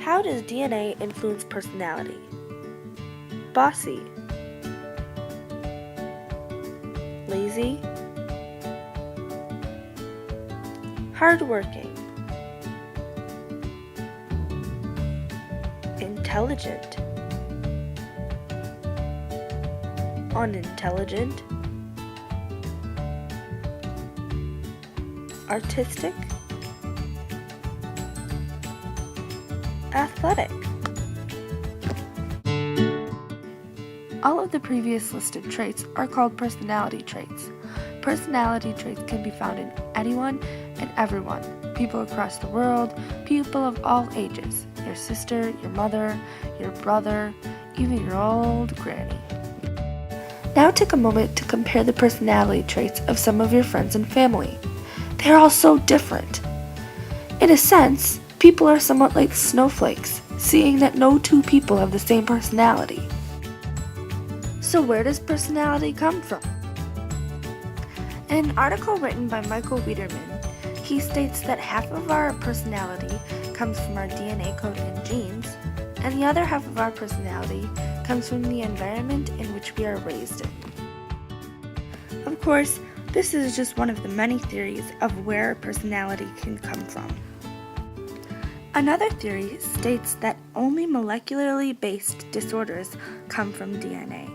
How does DNA influence personality? Bossy, lazy, hardworking, intelligent, unintelligent, artistic, athletic. All of the previous listed traits are called personality traits. Personality traits can be found in anyone and everyone, people across the world, people of all ages, your sister, your mother, your brother, even your old granny. Now take a moment to compare the personality traits of some of your friends and family. They are all so different. In a sense, people are somewhat like snowflakes, seeing that no two people have the same personality. So where does personality come from? In an article written by Michael Wiederman, he states that half of our personality comes from our DNA code and genes, and the other half of our personality comes from the environment in which we are raised in. Of course, this is just one of the many theories of where personality can come from. Another theory states that only molecularly based disorders come from DNA,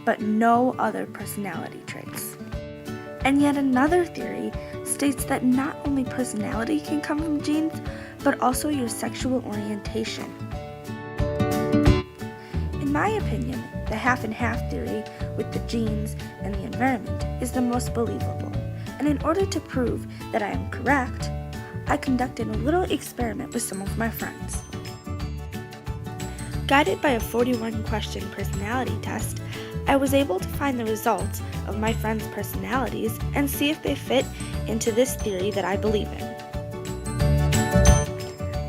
but no other personality traits. And yet another theory states that not only personality can come from genes, but also your sexual orientation. In my opinion, the half and half theory with the genes and the environment is the most believable. And in order to prove that I am correct, I conducted a little experiment with some of my friends. Guided by a 41-question personality test, I was able to find the results of my friends' personalities and see if they fit into this theory that I believe in.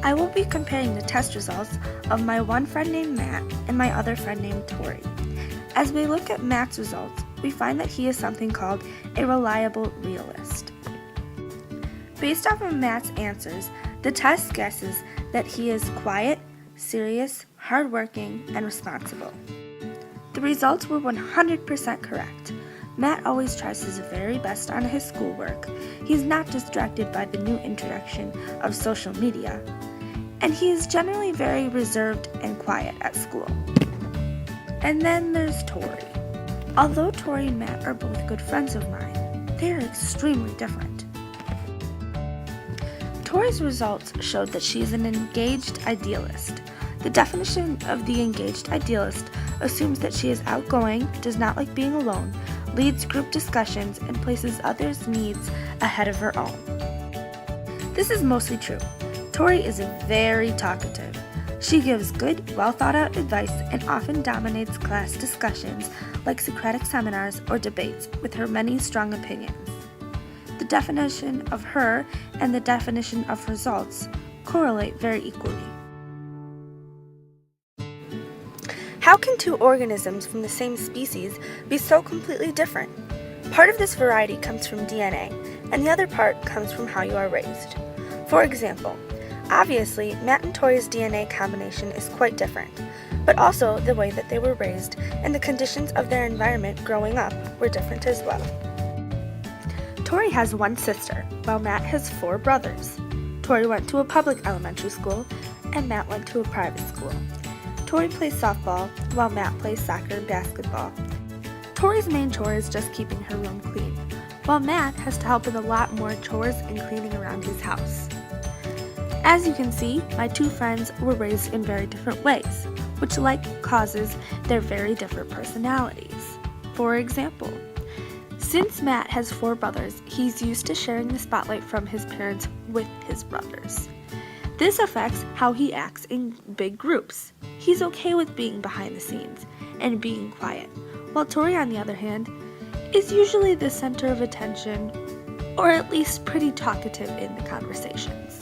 I will be comparing the test results of my one friend named Matt and my other friend named Tori. As we look at Matt's results, we find that he is something called a reliable realist. Based off of Matt's answers, the test guesses that he is quiet, serious, hardworking, and responsible. The results were 100% correct. Matt always tries his very best on his schoolwork. He's not distracted by the new introduction of social media. And he is generally very reserved and quiet at school. And then there's Tori. Although Tori and Matt are both good friends of mine, they are extremely different. Tori's results showed that she is an engaged idealist. The definition of the engaged idealist assumes that she is outgoing, does not like being alone, leads group discussions, and places others' needs ahead of her own. This is mostly true. Tori is very talkative. She gives good, well-thought-out advice and often dominates class discussions like Socratic seminars or debates with her many strong opinions. The definition of her and the definition of results correlate very equally. How can two organisms from the same species be so completely different? Part of this variety comes from DNA, and the other part comes from how you are raised. For example, obviously, Matt and Tori's DNA combination is quite different, but also the way that they were raised and the conditions of their environment growing up were different as well. Tori has one sister, while Matt has 4 brothers. Tori went to a public elementary school, and Matt went to a private school. Tori plays softball, while Matt plays soccer and basketball. Tori's main chore is just keeping her room clean, while Matt has to help with a lot more chores and cleaning around his house. As you can see, my two friends were raised in very different ways, which causes their very different personalities. For example, since Matt has 4 brothers, he's used to sharing the spotlight from his parents with his brothers. This affects how he acts in big groups. He's okay with being behind the scenes and being quiet, while Tori, on the other hand, is usually the center of attention, or at least pretty talkative in the conversations.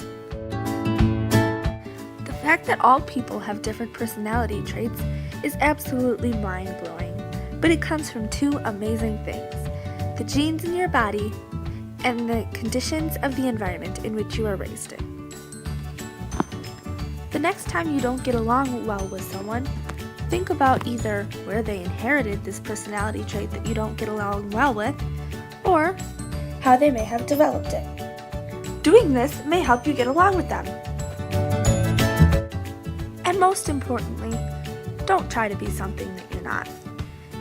The fact that all people have different personality traits is absolutely mind-blowing, but it comes from 2 amazing things: the genes in your body and the conditions of the environment in which you are raised in. The next time you don't get along well with someone, think about either where they inherited this personality trait that you don't get along well with, or how they may have developed it. Doing this may help you get along with them. And most importantly, don't try to be something that you're not.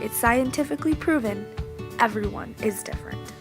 It's scientifically proven everyone is different.